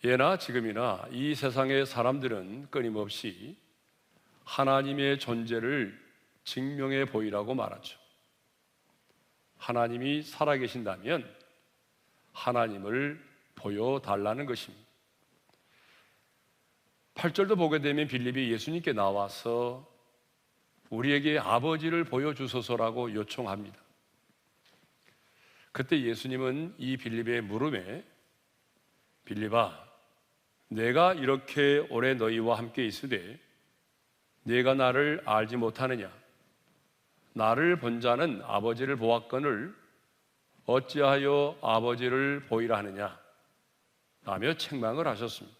예나 지금이나 이 세상의 사람들은 끊임없이 하나님의 존재를 증명해 보이라고 말하죠. 하나님이 살아계신다면 하나님을 보여달라는 것입니다. 8절도 보게 되면 빌립이 예수님께 나와서 우리에게 아버지를 보여주소서라고 요청합니다. 그때 예수님은 이 빌립의 물음에 빌립아, 내가 이렇게 오래 너희와 함께 있으되 네가 나를 알지 못하느냐? 나를 본 자는 아버지를 보았거늘 어찌하여 아버지를 보이라 하느냐? 라며 책망을 하셨습니다.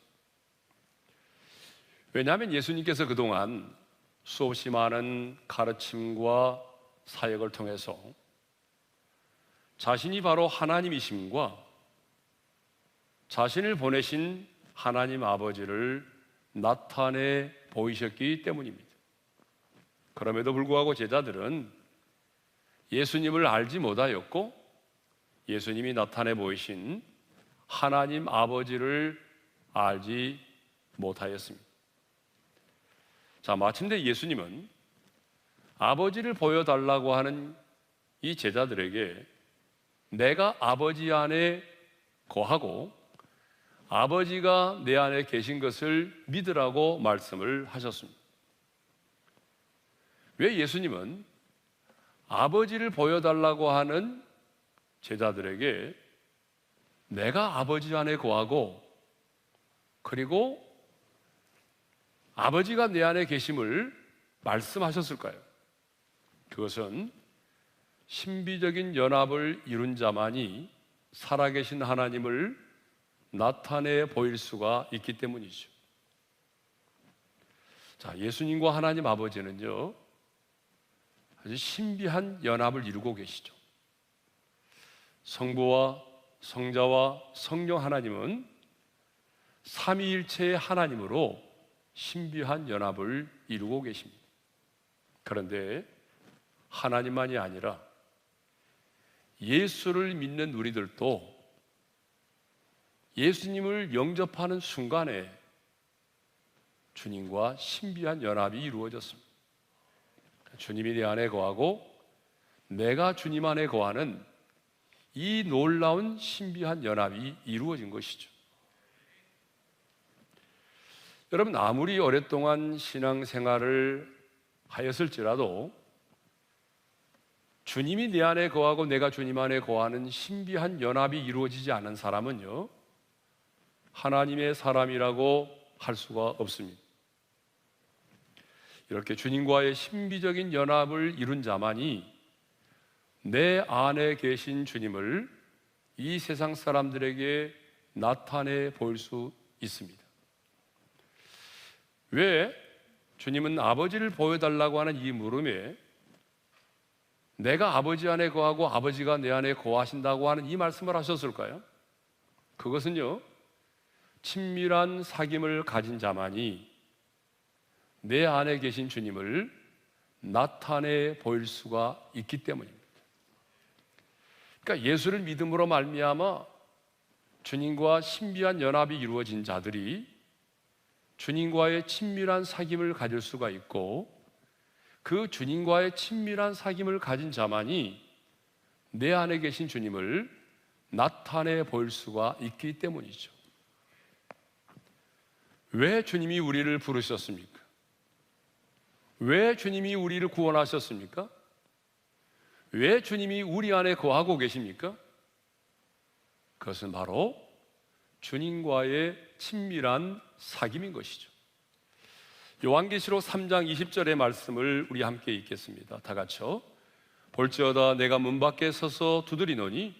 왜냐하면 예수님께서 그동안 수없이 많은 가르침과 사역을 통해서 자신이 바로 하나님이심과 자신을 보내신 하나님 아버지를 나타내 보이셨기 때문입니다. 그럼에도 불구하고 제자들은 예수님을 알지 못하였고 예수님이 나타내 보이신 하나님 아버지를 알지 못하였습니다. 자, 마침내 예수님은 아버지를 보여달라고 하는 이 제자들에게 내가 아버지 안에 거하고 아버지가 내 안에 계신 것을 믿으라고 말씀을 하셨습니다. 왜 예수님은 아버지를 보여달라고 하는 제자들에게 내가 아버지 안에 거하고 그리고 아버지가 내 안에 계심을 말씀하셨을까요? 그것은 신비적인 연합을 이룬 자만이 살아계신 하나님을 나타내 보일 수가 있기 때문이죠. 자, 예수님과 하나님 아버지는요, 아주 신비한 연합을 이루고 계시죠. 성부와 성자와 성령 하나님은 삼위일체의 하나님으로 신비한 연합을 이루고 계십니다. 그런데 하나님만이 아니라 예수를 믿는 우리들도 예수님을 영접하는 순간에 주님과 신비한 연합이 이루어졌습니다. 주님이 내 안에 거하고 내가 주님 안에 거하는 이 놀라운 신비한 연합이 이루어진 것이죠. 여러분, 아무리 오랫동안 신앙생활을 하였을지라도 주님이 내 안에 거하고 내가 주님 안에 거하는 신비한 연합이 이루어지지 않은 사람은요, 하나님의 사람이라고 할 수가 없습니다. 이렇게 주님과의 신비적인 연합을 이룬 자만이 내 안에 계신 주님을 이 세상 사람들에게 나타내 보일 수 있습니다. 왜 주님은 아버지를 보여달라고 하는 이 물음에 내가 아버지 안에 거하고 아버지가 내 안에 거하신다고 하는 이 말씀을 하셨을까요? 그것은요, 친밀한 사귐을 가진 자만이 내 안에 계신 주님을 나타내 보일 수가 있기 때문입니다. 그러니까 예수를 믿음으로 말미암아 주님과 신비한 연합이 이루어진 자들이 주님과의 친밀한 사귐을 가질 수가 있고 그 주님과의 친밀한 사귐을 가진 자만이 내 안에 계신 주님을 나타내 보일 수가 있기 때문이죠. 왜 주님이 우리를 부르셨습니까? 왜 주님이 우리를 구원하셨습니까? 왜 주님이 우리 안에 거하고 계십니까? 그것은 바로 주님과의 친밀한 사귐인 것이죠. 요한계시록 3장 20절의 말씀을 우리 함께 읽겠습니다. 다 같이요. 볼지어다 내가 문 밖에 서서 두드리노니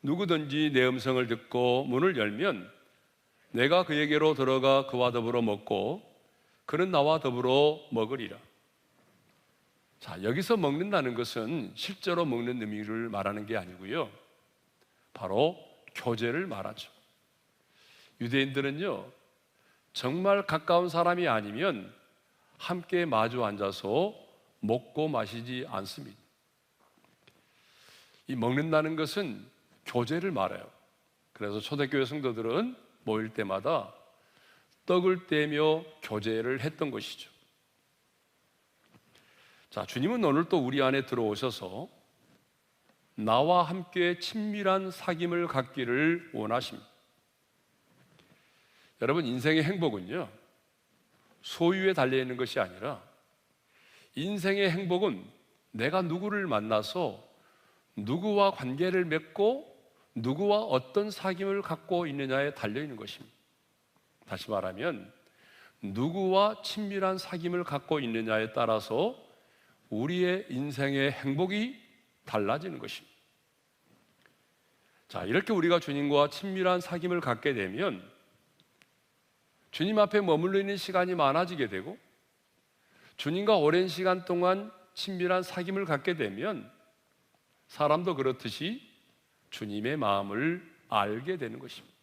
누구든지 내 음성을 듣고 문을 열면 내가 그에게로 들어가 그와 더불어 먹고 그는 나와 더불어 먹으리라. 자, 여기서 먹는다는 것은 실제로 먹는 의미를 말하는 게 아니고요, 바로 교제를 말하죠. 유대인들은요, 정말 가까운 사람이 아니면 함께 마주 앉아서 먹고 마시지 않습니다. 이 먹는다는 것은 교제를 말해요. 그래서 초대교회 성도들은 모일 때마다 떡을 떼며 교제를 했던 것이죠. 자, 주님은 오늘 또 우리 안에 들어오셔서 나와 함께 친밀한 사귐을 갖기를 원하십니다. 여러분, 인생의 행복은요, 소유에 달려있는 것이 아니라 인생의 행복은 내가 누구를 만나서 누구와 관계를 맺고 누구와 어떤 사귐을 갖고 있느냐에 달려있는 것입니다. 다시 말하면 누구와 친밀한 사귐을 갖고 있느냐에 따라서 우리의 인생의 행복이 달라지는 것입니다. 자, 이렇게 우리가 주님과 친밀한 사귐을 갖게 되면 주님 앞에 머물러 있는 시간이 많아지게 되고 주님과 오랜 시간 동안 친밀한 사귐을 갖게 되면 사람도 그렇듯이 주님의 마음을 알게 되는 것입니다.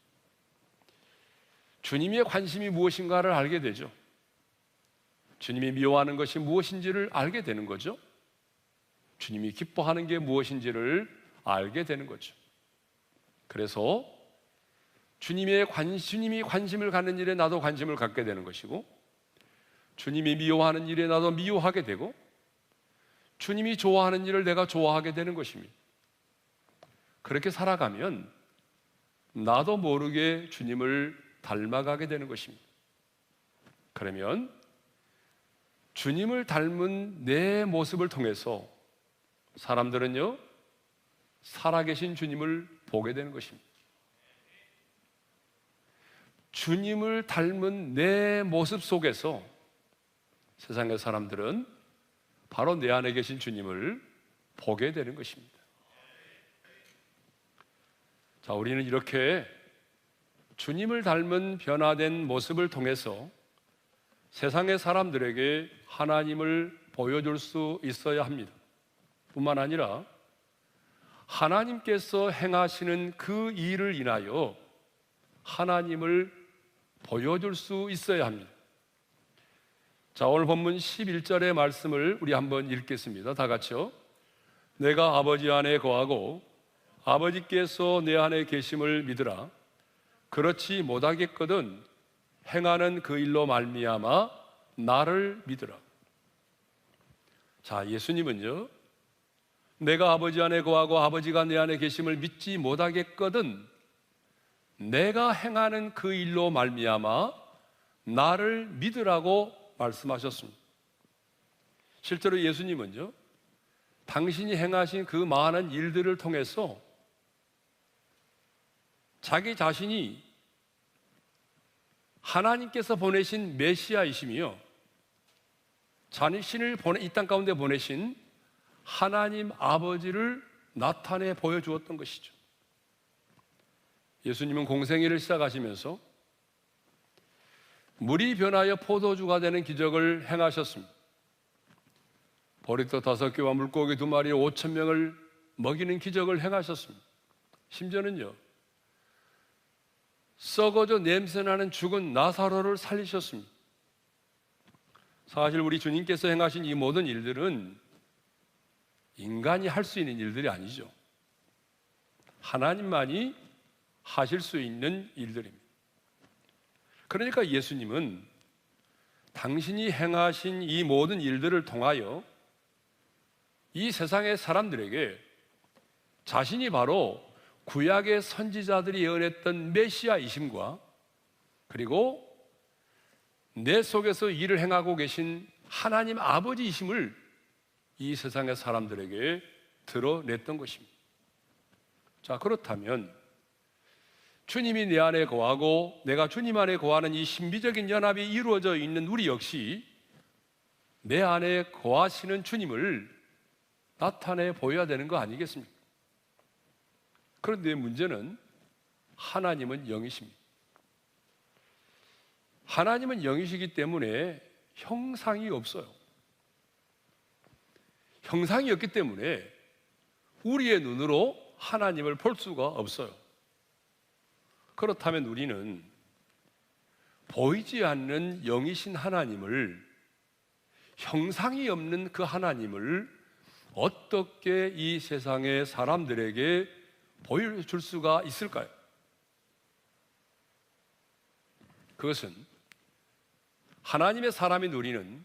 주님의 관심이 무엇인가를 알게 되죠. 주님이 미워하는 것이 무엇인지를 알게 되는 거죠. 주님이 기뻐하는 게 무엇인지를 알게 되는 거죠. 그래서 주님이 관심을 갖는 일에 나도 관심을 갖게 되는 것이고, 주님이 미워하는 일에 나도 미워하게 되고, 주님이 좋아하는 일을 내가 좋아하게 되는 것입니다. 그렇게 살아가면 나도 모르게 주님을 닮아가게 되는 것입니다. 그러면 주님을 닮은 내 모습을 통해서 사람들은요, 살아계신 주님을 보게 되는 것입니다. 주님을 닮은 내 모습 속에서 세상의 사람들은 바로 내 안에 계신 주님을 보게 되는 것입니다. 자, 우리는 이렇게 주님을 닮은 변화된 모습을 통해서 세상의 사람들에게 하나님을 보여줄 수 있어야 합니다. 뿐만 아니라 하나님께서 행하시는 그 일을 인하여 하나님을 보여줄 수 있어야 합니다. 자, 오늘 본문 11절의 말씀을 우리 한번 읽겠습니다. 다 같이요. 내가 아버지 안에 거하고 아버지께서 내 안에 계심을 믿으라. 그렇지 못하겠거든 행하는 그 일로 말미암아 나를 믿으라. 자, 예수님은요, 내가 아버지 안에 거하고 아버지가 내 안에 계심을 믿지 못하겠거든 내가 행하는 그 일로 말미암아 나를 믿으라고 말씀하셨습니다. 실제로 예수님은요, 당신이 행하신 그 많은 일들을 통해서 자기 자신이 하나님께서 보내신 메시아이시며 자신을 이 땅 가운데 보내신 하나님 아버지를 나타내 보여주었던 것이죠. 예수님은 공생애를 시작하시면서 물이 변하여 포도주가 되는 기적을 행하셨습니다. 보리떡 5개와 물고기 2마리 5,000명을 먹이는 기적을 행하셨습니다. 심지어는요, 썩어져 냄새나는 죽은 나사로를 살리셨습니다. 사실 우리 주님께서 행하신 이 모든 일들은 인간이 할 수 있는 일들이 아니죠. 하나님만이 하실 수 있는 일들입니다. 그러니까 예수님은 당신이 행하신 이 모든 일들을 통하여 이 세상의 사람들에게 자신이 바로 구약의 선지자들이 예언했던 메시아이심과 그리고 내 속에서 일을 행하고 계신 하나님 아버지이심을 이 세상의 사람들에게 드러냈던 것입니다. 자, 그렇다면 주님이 내 안에 거하고 내가 주님 안에 거하는 이 신비적인 연합이 이루어져 있는 우리 역시 내 안에 거하시는 주님을 나타내 보여야 되는 거 아니겠습니까? 그런데 문제는 하나님은 영이십니다. 하나님은 영이시기 때문에 형상이 없어요. 형상이 없기 때문에 우리의 눈으로 하나님을 볼 수가 없어요. 그렇다면 우리는 보이지 않는 영이신 하나님을, 형상이 없는 그 하나님을 어떻게 이 세상의 사람들에게 보여줄 수가 있을까요? 그것은 하나님의 사람인 우리는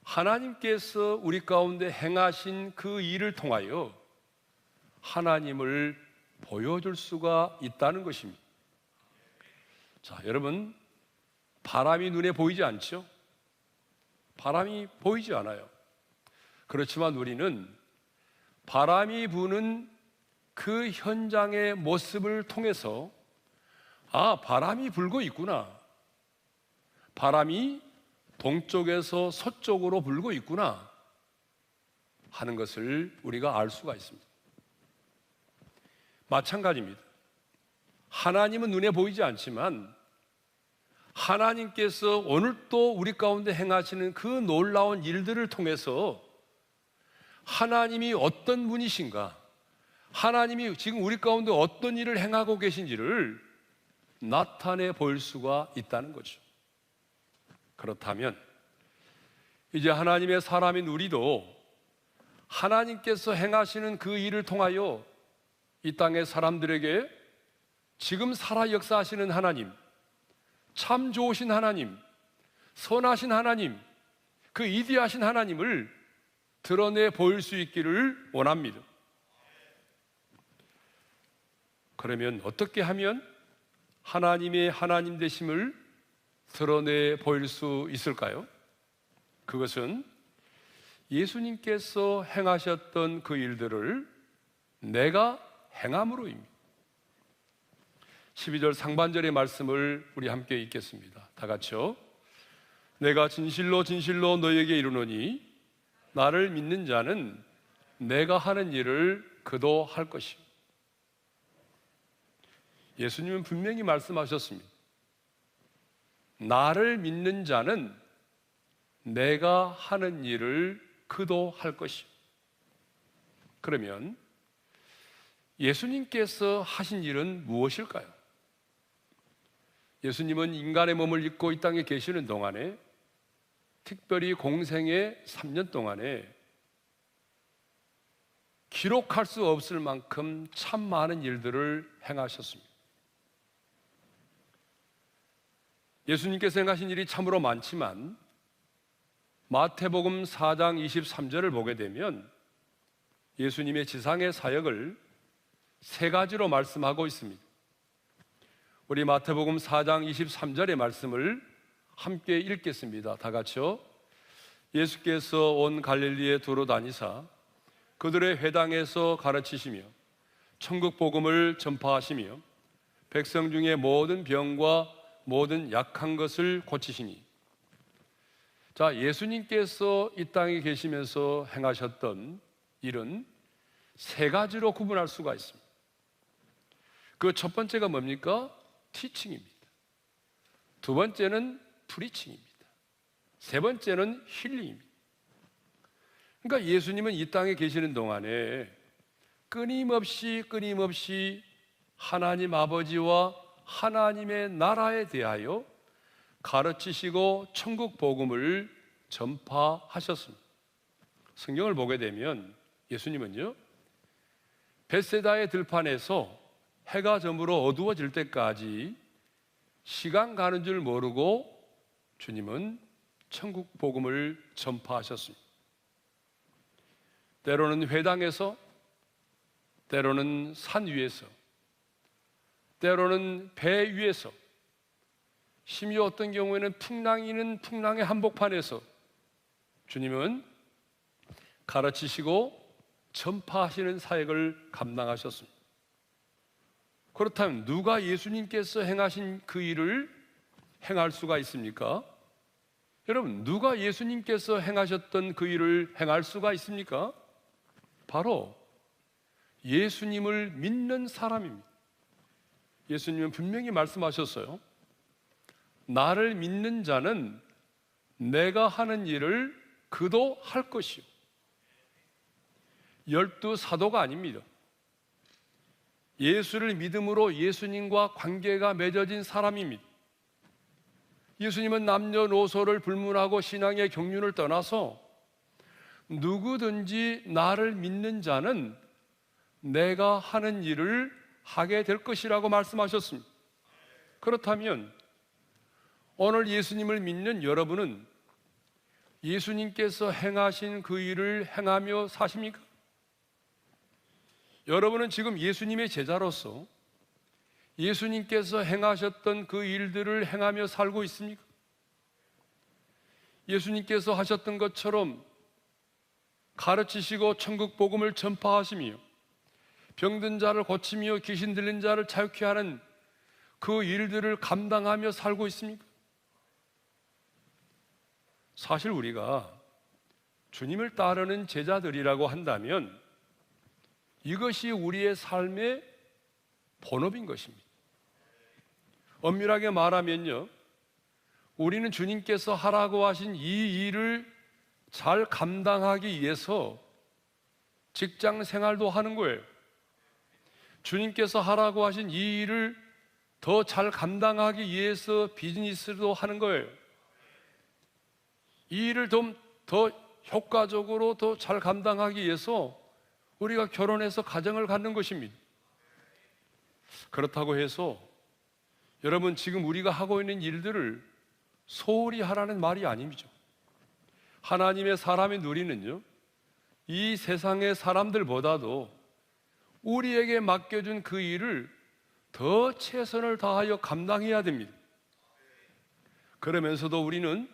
하나님께서 우리 가운데 행하신 그 일을 통하여 하나님을 보여줄 수가 있다는 것입니다. 자, 여러분, 바람이 눈에 보이지 않죠? 바람이 보이지 않아요. 그렇지만 우리는 바람이 부는 그 현장의 모습을 통해서 바람이 불고 있구나. 바람이 동쪽에서 서쪽으로 불고 있구나 하는 것을 우리가 알 수가 있습니다. 마찬가지입니다. 하나님은 눈에 보이지 않지만 하나님께서 오늘 또 우리 가운데 행하시는 그 놀라운 일들을 통해서 하나님이 어떤 분이신가, 하나님이 지금 우리 가운데 어떤 일을 행하고 계신지를 나타내 보일 수가 있다는 거죠. 그렇다면 이제 하나님의 사람인 우리도 하나님께서 행하시는 그 일을 통하여 이 땅의 사람들에게 지금 살아 역사하시는 하나님, 참 좋으신 하나님, 선하신 하나님, 그 위대하신 하나님을 드러내 보일 수 있기를 원합니다. 그러면 어떻게 하면 하나님의 하나님 되심을 드러내 보일 수 있을까요? 그것은 예수님께서 행하셨던 그 일들을 내가 행함으로입니다. 12절 상반절의 말씀을 우리 함께 읽겠습니다. 다 같이요. 내가 진실로 진실로 너에게 이르노니 나를 믿는 자는 내가 하는 일을 그도 할 것이요. 예수님은 분명히 말씀하셨습니다. 나를 믿는 자는 내가 하는 일을 그도 할 것이요. 그러면 예수님께서 하신 일은 무엇일까요? 예수님은 인간의 몸을 입고 이 땅에 계시는 동안에, 특별히 공생의 3년 동안에 기록할 수 없을 만큼 참 많은 일들을 행하셨습니다. 예수님께서 행하신 일이 참으로 많지만 마태복음 4장 23절을 보게 되면 예수님의 지상의 사역을 세 가지로 말씀하고 있습니다. 우리 마태복음 4장 23절의 말씀을 함께 읽겠습니다. 다 같이요. 예수께서 온 갈릴리에 두루 다니사 그들의 회당에서 가르치시며 천국 복음을 전파하시며 백성 중에 모든 병과 모든 약한 것을 고치시니. 자, 예수님께서 이 땅에 계시면서 행하셨던 일은 세 가지로 구분할 수가 있습니다. 그 첫 번째가 뭡니까? 티칭입니다. 두 번째는 프리칭입니다. 세 번째는 힐링입니다. 그러니까 예수님은 이 땅에 계시는 동안에 끊임없이 하나님 아버지와 하나님의 나라에 대하여 가르치시고 천국 복음을 전파하셨습니다. 성경을 보게 되면 예수님은요, 벳세다의 들판에서 해가 저물어 어두워질 때까지 시간 가는 줄 모르고 주님은 천국 복음을 전파하셨습니다. 때로는 회당에서, 때로는 산 위에서, 때로는 배 위에서, 심지어 어떤 경우에는 풍랑의 한복판에서 주님은 가르치시고 전파하시는 사역을 감당하셨습니다. 그렇다면 누가 예수님께서 행하신 그 일을 행할 수가 있습니까? 여러분, 누가 예수님께서 행하셨던 그 일을 행할 수가 있습니까? 바로 예수님을 믿는 사람입니다. 예수님은 분명히 말씀하셨어요. 나를 믿는 자는 내가 하는 일을 그도 할 것이요. 12 사도가 아닙니다. 예수를 믿음으로 예수님과 관계가 맺어진 사람입니다. 예수님은 남녀노소를 불문하고 신앙의 경륜을 떠나서 누구든지 나를 믿는 자는 내가 하는 일을 하게 될 것이라고 말씀하셨습니다. 그렇다면 오늘 예수님을 믿는 여러분은 예수님께서 행하신 그 일을 행하며 사십니까? 여러분은 지금 예수님의 제자로서 예수님께서 행하셨던 그 일들을 행하며 살고 있습니까? 예수님께서 하셨던 것처럼 가르치시고 천국 복음을 전파하시며 병든 자를 고치며 귀신 들린 자를 자유케 하는 그 일들을 감당하며 살고 있습니까? 사실 우리가 주님을 따르는 제자들이라고 한다면 이것이 우리의 삶의 본업인 것입니다. 엄밀하게 말하면요, 우리는 주님께서 하라고 하신 이 일을 잘 감당하기 위해서 직장 생활도 하는 거예요. 주님께서 하라고 하신 이 일을 더 잘 감당하기 위해서 비즈니스도 하는 거예요. 이 일을 좀 더 효과적으로 더 잘 감당하기 위해서 우리가 결혼해서 가정을 갖는 것입니다. 그렇다고 해서 여러분, 지금 우리가 하고 있는 일들을 소홀히 하라는 말이 아니죠. 하나님의 사람의 누리는요, 이 세상의 사람들보다도 우리에게 맡겨준 그 일을 더 최선을 다하여 감당해야 됩니다. 그러면서도 우리는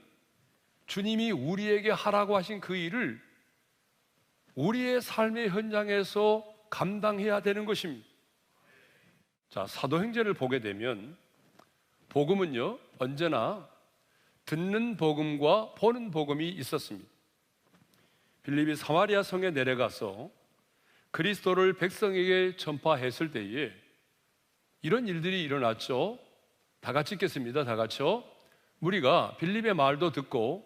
주님이 우리에게 하라고 하신 그 일을 우리의 삶의 현장에서 감당해야 되는 것입니다. 자, 사도행전을 보게 되면 복음은요, 언제나 듣는 복음과 보는 복음이 있었습니다. 빌립이 사마리아 성에 내려가서 그리스도를 백성에게 전파했을 때에 이런 일들이 일어났죠. 다 같이 읽겠습니다. 다 같이요. 무리가 빌립의 말도 듣고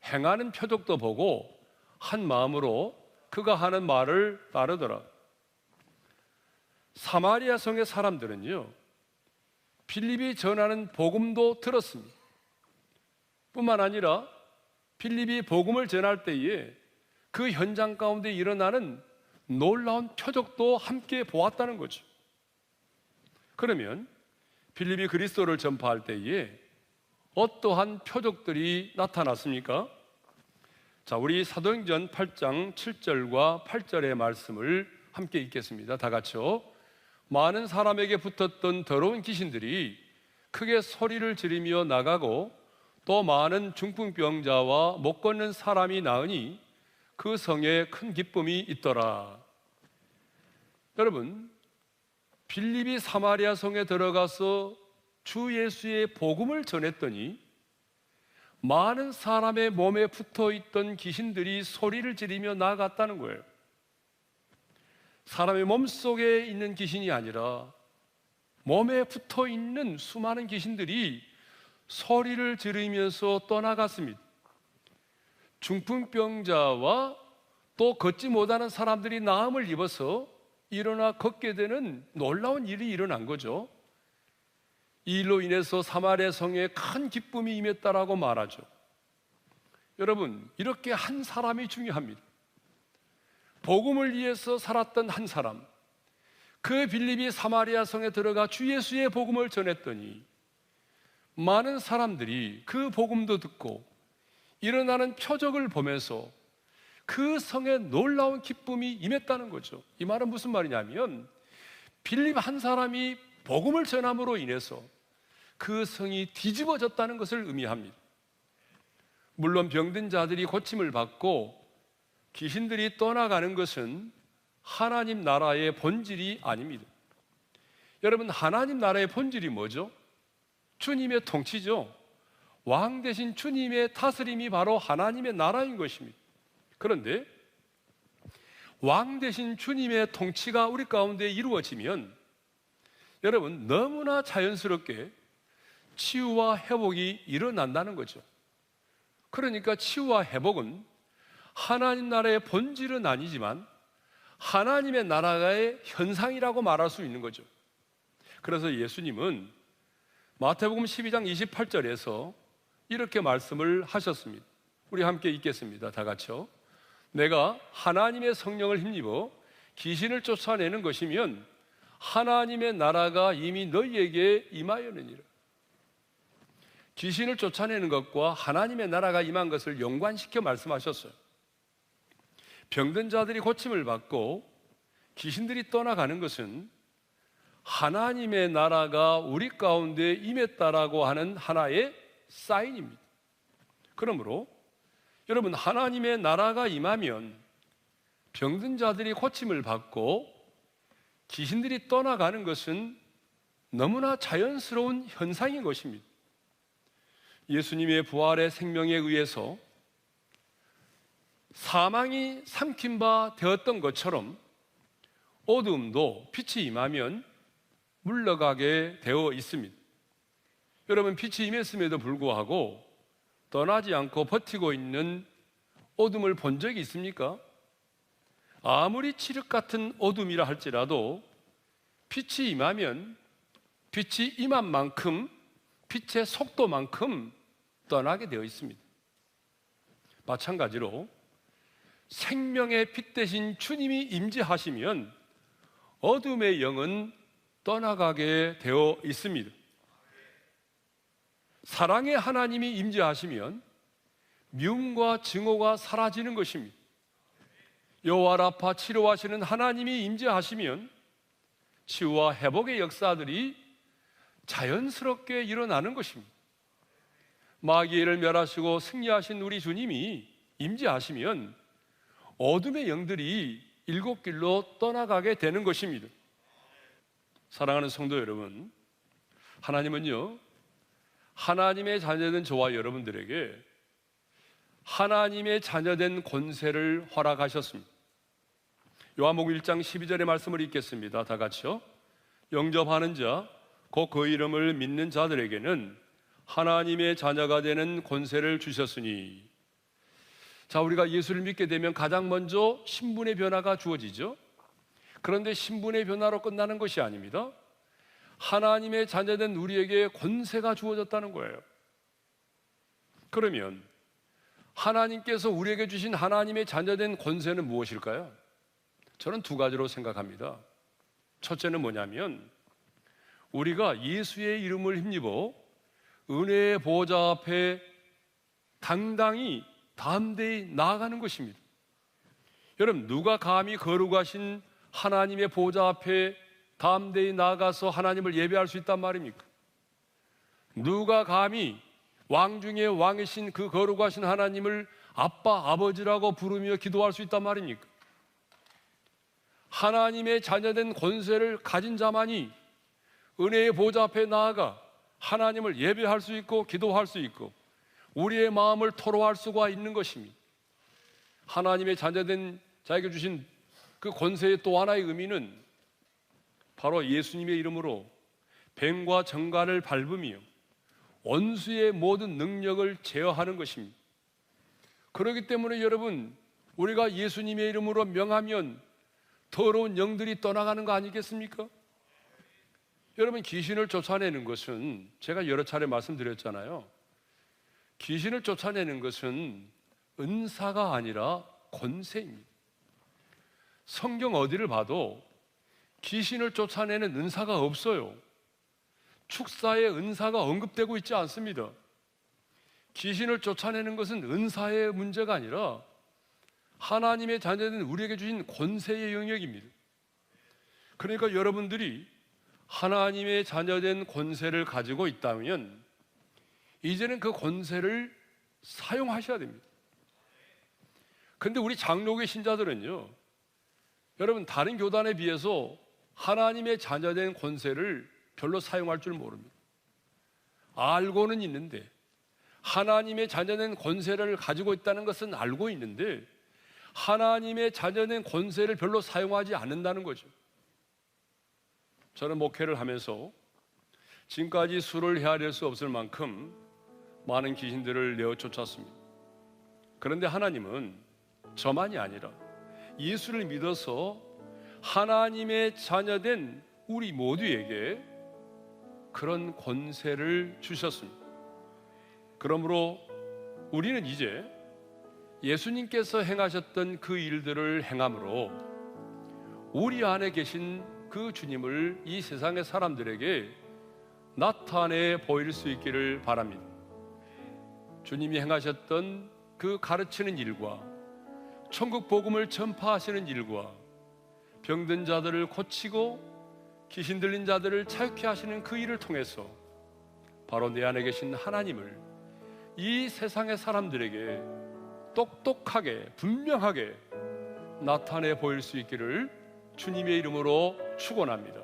행하는 표적도 보고 한 마음으로 그가 하는 말을 따르더라. 사마리아 성의 사람들은요, 빌립이 전하는 복음도 들었습니다. 뿐만 아니라 빌립이 복음을 전할 때에 그 현장 가운데 일어나는 놀라운 표적도 함께 보았다는 거죠. 그러면 빌립이 그리스도를 전파할 때에 어떠한 표적들이 나타났습니까? 자, 우리 사도행전 8장 7절과 8절의 말씀을 함께 읽겠습니다. 다 같이요. 많은 사람에게 붙었던 더러운 귀신들이 크게 소리를 지르며 나가고 또 많은 중풍병자와 못 걷는 사람이 나으니 그 성에 큰 기쁨이 있더라. 여러분, 빌립이 사마리아 성에 들어가서 주 예수의 복음을 전했더니 많은 사람의 몸에 붙어있던 귀신들이 소리를 지르며 나갔다는 거예요. 사람의 몸속에 있는 귀신이 아니라 몸에 붙어있는 수많은 귀신들이 소리를 지르면서 떠나갔습니다. 중풍병자와 또 걷지 못하는 사람들이 나음을 입어서 일어나 걷게 되는 놀라운 일이 일어난 거죠. 이 일로 인해서 사마리아 성에 큰 기쁨이 임했다라고 말하죠. 여러분, 이렇게 한 사람이 중요합니다. 복음을 위해서 살았던 한 사람, 그 빌립이 사마리아 성에 들어가 주 예수의 복음을 전했더니 많은 사람들이 그 복음도 듣고 일어나는 표적을 보면서 그 성에 놀라운 기쁨이 임했다는 거죠. 이 말은 무슨 말이냐면 빌립 한 사람이 복음을 전함으로 인해서 그 성이 뒤집어졌다는 것을 의미합니다. 물론 병든 자들이 고침을 받고 귀신들이 떠나가는 것은 하나님 나라의 본질이 아닙니다. 여러분, 하나님 나라의 본질이 뭐죠? 주님의 통치죠. 왕 대신 주님의 다스림이 바로 하나님의 나라인 것입니다. 그런데 왕 대신 주님의 통치가 우리 가운데 이루어지면 여러분, 너무나 자연스럽게 치유와 회복이 일어난다는 거죠. 그러니까 치유와 회복은 하나님 나라의 본질은 아니지만 하나님의 나라의 현상이라고 말할 수 있는 거죠. 그래서 예수님은 마태복음 12장 28절에서 이렇게 말씀을 하셨습니다. 우리 함께 읽겠습니다. 다 같이요. 내가 하나님의 성령을 힘입어 귀신을 쫓아내는 것이면 하나님의 나라가 이미 너희에게 임하였느니라. 귀신을 쫓아내는 것과 하나님의 나라가 임한 것을 연관시켜 말씀하셨어요. 병든 자들이 고침을 받고 귀신들이 떠나가는 것은 하나님의 나라가 우리 가운데 임했다라고 하는 하나의 사인입니다. 그러므로 여러분, 하나님의 나라가 임하면 병든 자들이 고침을 받고 귀신들이 떠나가는 것은 너무나 자연스러운 현상인 것입니다. 예수님의 부활의 생명에 의해서 사망이 삼킨 바 되었던 것처럼 어둠도 빛이 임하면 물러가게 되어 있습니다. 여러분, 빛이 임했음에도 불구하고 떠나지 않고 버티고 있는 어둠을 본 적이 있습니까? 아무리 칠흑 같은 어둠이라 할지라도 빛이 임하면 빛이 임한 만큼 빛의 속도만큼 떠나게 되어 있습니다. 마찬가지로 생명의 빛 대신 주님이 임재하시면 어둠의 영은 떠나가게 되어 있습니다. 사랑의 하나님이 임재하시면 미움과 증오가 사라지는 것입니다. 여호와 라파 치료하시는 하나님이 임재하시면 치유와 회복의 역사들이 자연스럽게 일어나는 것입니다. 마귀를 멸하시고 승리하신 우리 주님이 임재하시면 어둠의 영들이 일곱 길로 떠나가게 되는 것입니다. 사랑하는 성도 여러분, 하나님은요, 하나님의 자녀된 저와 여러분들에게 하나님의 자녀된 권세를 허락하셨습니다. 요한복음 1장 12절의 말씀을 읽겠습니다. 다 같이요. 영접하는 자, 곧 그 이름을 믿는 자들에게는 하나님의 자녀가 되는 권세를 주셨으니. 자, 우리가 예수를 믿게 되면 가장 먼저 신분의 변화가 주어지죠. 그런데 신분의 변화로 끝나는 것이 아닙니다. 하나님의 자녀된 우리에게 권세가 주어졌다는 거예요. 그러면 하나님께서 우리에게 주신 하나님의 자녀된 권세는 무엇일까요? 저는 두 가지로 생각합니다. 첫째는 뭐냐면 우리가 예수의 이름을 힘입어 은혜의 보좌 앞에 당당히 담대히 나아가는 것입니다. 여러분, 누가 감히 거룩하신 하나님의 보좌 앞에 담대히 나아가서 하나님을 예배할 수 있단 말입니까? 누가 감히 왕 중에 왕이신 그 거룩하신 하나님을 아빠, 아버지라고 부르며 기도할 수 있단 말입니까? 하나님의 자녀된 권세를 가진 자만이 은혜의 보좌 앞에 나아가 하나님을 예배할 수 있고 기도할 수 있고 우리의 마음을 토로할 수가 있는 것입니다. 하나님의 자녀된 자에게 주신 그 권세의 또 하나의 의미는 바로 예수님의 이름으로 뱀과 정갈을 밟으며 원수의 모든 능력을 제어하는 것입니다. 그렇기 때문에 여러분, 우리가 예수님의 이름으로 명하면 더러운 영들이 떠나가는 거 아니겠습니까? 여러분, 귀신을 쫓아내는 것은 제가 여러 차례 말씀드렸잖아요. 귀신을 쫓아내는 것은 은사가 아니라 권세입니다. 성경 어디를 봐도 귀신을 쫓아내는 은사가 없어요. 축사의 은사가 언급되고 있지 않습니다. 귀신을 쫓아내는 것은 은사의 문제가 아니라 하나님의 자녀된 우리에게 주신 권세의 영역입니다. 그러니까 여러분들이 하나님의 자녀된 권세를 가지고 있다면 이제는 그 권세를 사용하셔야 됩니다. 그런데 우리 장로교 신자들은요, 여러분, 다른 교단에 비해서 하나님의 자녀된 권세를 별로 사용할 줄 모릅니다. 알고는 있는데, 하나님의 자녀된 권세를 가지고 있다는 것은 알고 있는데 하나님의 자녀된 권세를 별로 사용하지 않는다는 거죠. 저는 목회를 하면서 지금까지 수를 헤아릴 수 없을 만큼 많은 귀신들을 내어 쫓았습니다. 그런데 하나님은 저만이 아니라 예수를 믿어서 하나님의 자녀된 우리 모두에게 그런 권세를 주셨습니다. 그러므로 우리는 이제 예수님께서 행하셨던 그 일들을 행함으로 우리 안에 계신 그 주님을 이 세상의 사람들에게 나타내 보일 수 있기를 바랍니다. 주님이 행하셨던 그 가르치는 일과 천국 복음을 전파하시는 일과 병든 자들을 고치고 귀신 들린 자들을 자유케 하시는 그 일을 통해서 바로 내 안에 계신 하나님을 이 세상의 사람들에게 똑똑하게 분명하게 나타내 보일 수 있기를 주님의 이름으로 축원합니다.